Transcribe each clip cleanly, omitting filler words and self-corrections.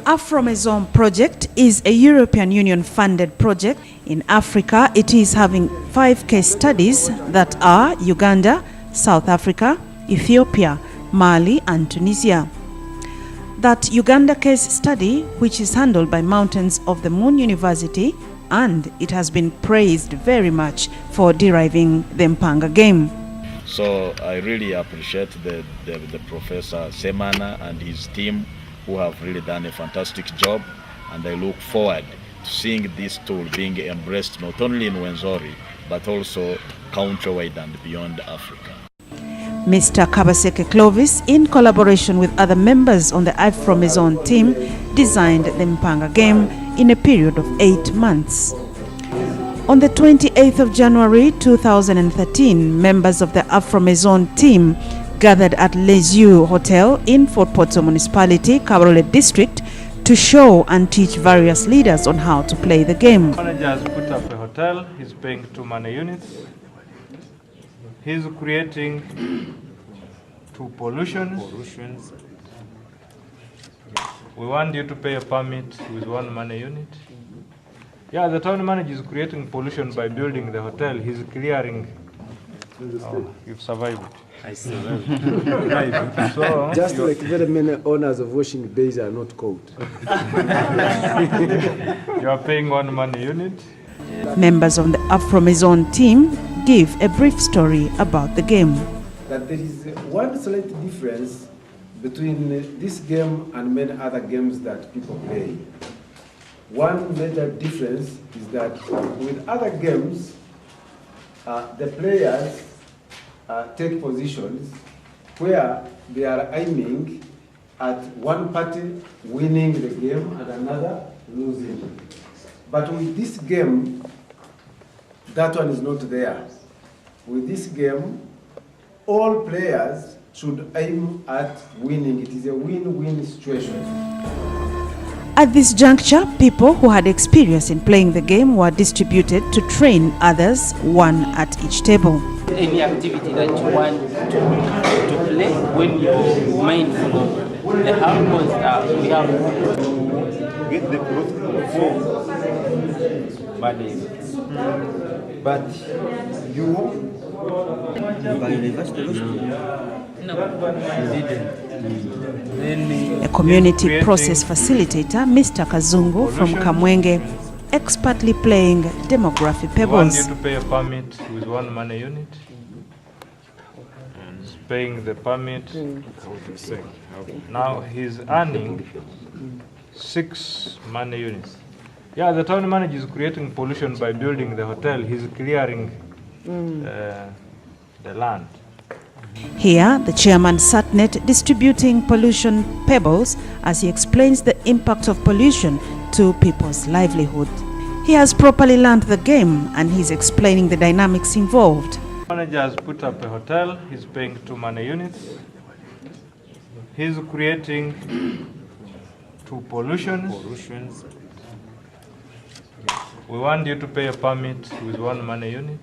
Afromaison project is a European Union funded project. In Africa, it is having 5 case studies that are Uganda, South Africa, Ethiopia, Mali and Tunisia. That Uganda case study, which is handled by Mountains of the Moon University, and it has been praised very much for deriving the Mpan'game. So I really appreciate the Professor Semana and his team, who have really done a fantastic job, and I look forward to seeing this tool being embraced not only in Wenzori but also countrywide and beyond Africa. Mr. Kabaseke Clovis, in collaboration with other members on the Afromaison team, designed the Mpan'game in a period of 8 months. On the 28th of January 2013, members of the Afromaison team gathered at Les Yeux Hotel in Fort Potso Municipality, Kabarole District, to show and teach various leaders on how to play the game. The manager has put up a hotel. He's paying 2 money units. He's creating 2 pollutions. We want you to pay a permit with 1 money unit. Yeah, the town manager is creating pollution by building the hotel. He's clearing. Oh, you've survived it. I survived. So, just like very many owners of washing bays are not caught. You are paying 1 money unit. Members of the Afromaison team give a brief story about the game. That there is one slight difference between this game and many other games that people play. One major difference is that with other games, the players take positions where they are aiming at one party winning the game and another losing. But with this game, that one is not there. With this game, all players should aim at winning. It is a win-win situation. At this juncture, people who had experience in playing the game were distributed to train others, one at each table. Any activity that you want to play when you're mindful of the how, because we have get the growth for money. But you by university? A community process facilitator, Mr. Kazungu from Kamwenge, expertly playing demography We want pebbles. you to pay a permit with 1 money unit. He's paying the permit. Now he's earning 6 money units. Yeah, the town manager is creating pollution by building the hotel. He's clearing the land. Here, the chairman Satnet distributing pollution pebbles as he explains the impact of pollution to people's livelihood. He has properly learned the game and he's explaining the dynamics involved. The manager has put up a hotel. He's paying 2 money units. He's creating 2 pollutions. We want you to pay a permit with 1 money unit.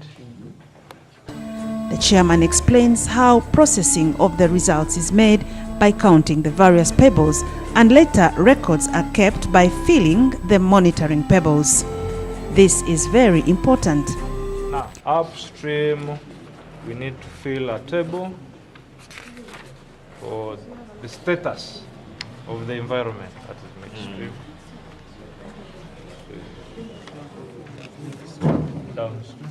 The chairman explains how processing of the results is made by counting the various pebbles, and later records are kept by filling the monitoring pebbles. This is very important. Now, upstream, we need to fill a table for the status of the environment that is midstream. Downstream.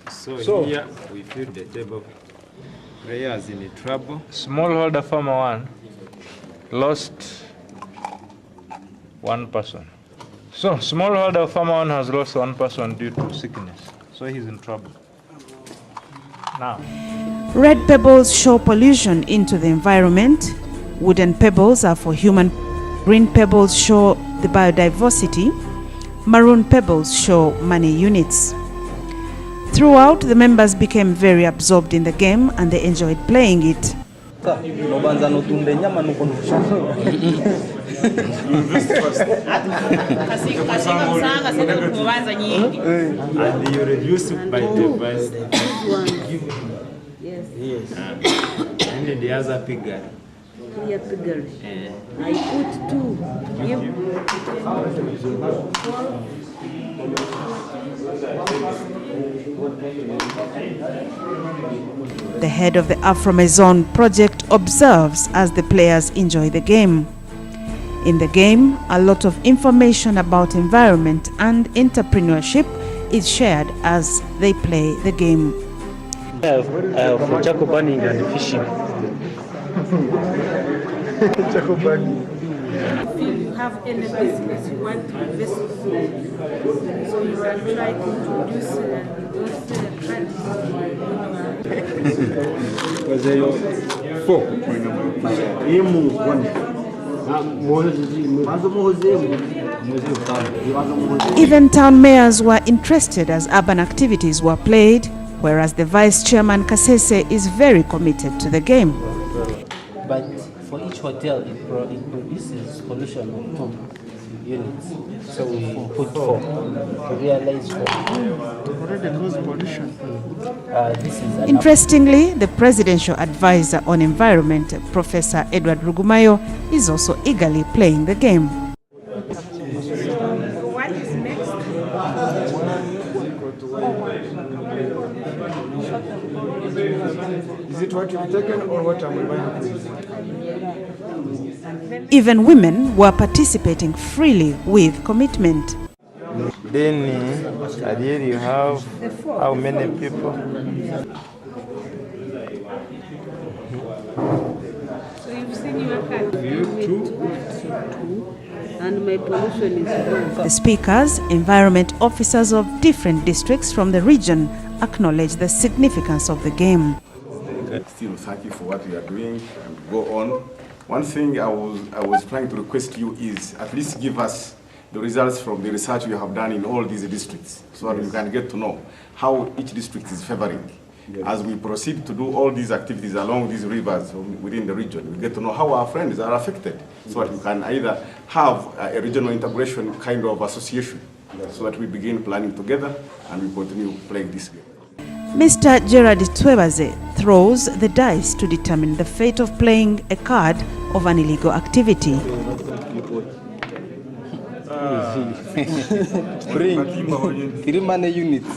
So here we fill the table. Players in trouble. Smallholder farmer 1 lost 1 person. So smallholder farmer 1 has lost 1 person due to sickness. So he's in trouble. Now, Red pebbles show pollution into the environment. Wooden pebbles are for human. Green pebbles show the biodiversity. Maroon pebbles show money units. Throughout, the members became very absorbed in the game and they enjoyed playing it. And you reduce it by the price. Yes. And the other figure. clear figure. I put 2. The head of the Afromaison project observes as the players enjoy the game. In the game, a lot of information about environment and entrepreneurship is shared as they play the game. I have charcoal burning and fishing. Charcoal burning. If you have any business you want to invest in, so you can try to introduce those Even town mayors were interested as urban activities were played, whereas the vice chairman Kasese is very committed to the game. But for each hotel, it produces pollution of 2 units. So we put 4 to realize 4. Already lose pollution. This is Interestingly, the presidential advisor on environment, Professor Edward Rugumayo, is also eagerly playing the game. What is next? Is it what you've taken or what am I buying? Even women were participating freely with commitment. Then here you have how many people? So you've seen your card. And my pollution is 1. The speakers, environment officers of different districts from the region, acknowledge the significance of the game. Still, thank you for what you are doing and go on. One thing I was trying to request you is at least give us the results from the research you have done in all these districts so that we can get to know how each district is favoring. As we proceed to do all these activities along these rivers within the region, we get to know how our friends are affected so that we can either have a regional integration kind of association so that we begin planning together and we continue playing this game. Mr. Gerard Twebaze throws the dice to determine the fate of playing a card of an illegal activity. Bring 3 money units.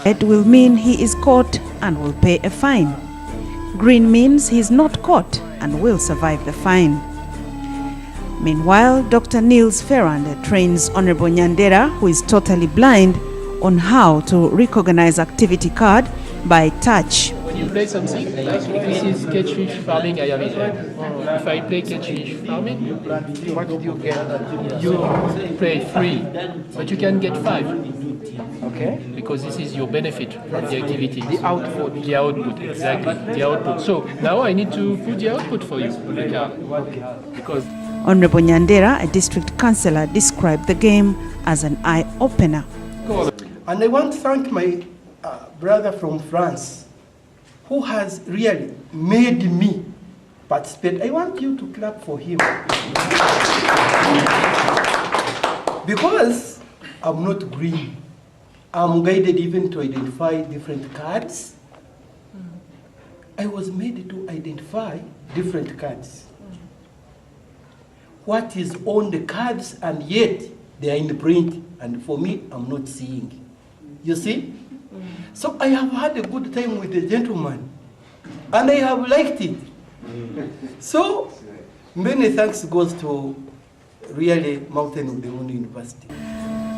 Red will mean he is caught and will pay a fine. Green means he is not caught and will survive the fine. Meanwhile, Dr. Niels Ferrand trains Honorable Nyandera, who is totally blind, on how to recognize activity card by touch. When you play something, like if this is catfish farming, I have it. If I play catfish farming, what do you get? You play 3, but you can get 5. Okay? Because this is your benefit from the activity. The output. The output, exactly. The output. So now I need to put the output for you. Okay. Because Honorable Nyandera, a district councillor, described the game as an eye-opener. And I want to thank my brother from France, who has really made me participate. I want you to clap for him. Because I'm not green. I'm guided even to identify different cards. I was made to identify different cards. What is on the cards, and yet they are in the print, and for me, I'm not seeing. You see? So I have had a good time with the gentleman, and I have liked it. So many thanks goes to really Mountain of the Moon University.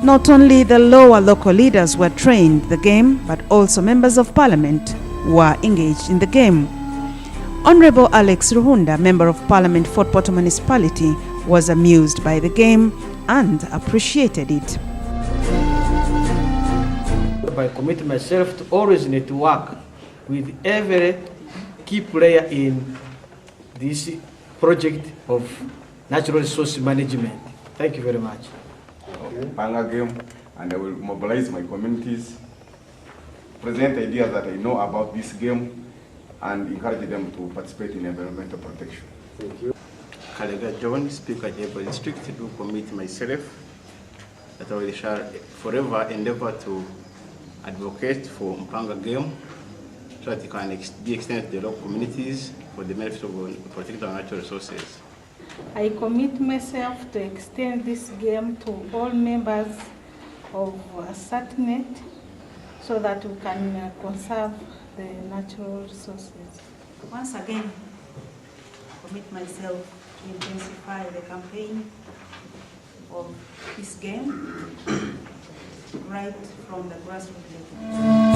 Not only the lower local leaders were trained the game, but also members of parliament were engaged in the game. Honorable Alex Ruhunda, Member of Parliament, Fort Portal Municipality, was amused by the game and appreciated it. I commit myself to always need to work with every key player in this project of natural resource management. Thank you very much. Mpan'game, and I will mobilize my communities, present ideas that I know about this game, and encourage them to participate in environmental protection. Thank you. Kalega John, Speaker Jebo District, to commit myself that I shall forever endeavor to advocate for Mpan'game so that it can be extended to the local communities for the benefit of protecting our natural resources. I commit myself to extend this game to all members of SATNET so that we can conserve the natural resources. Once again, commit myself to intensify the campaign of this game right from the grassroots level.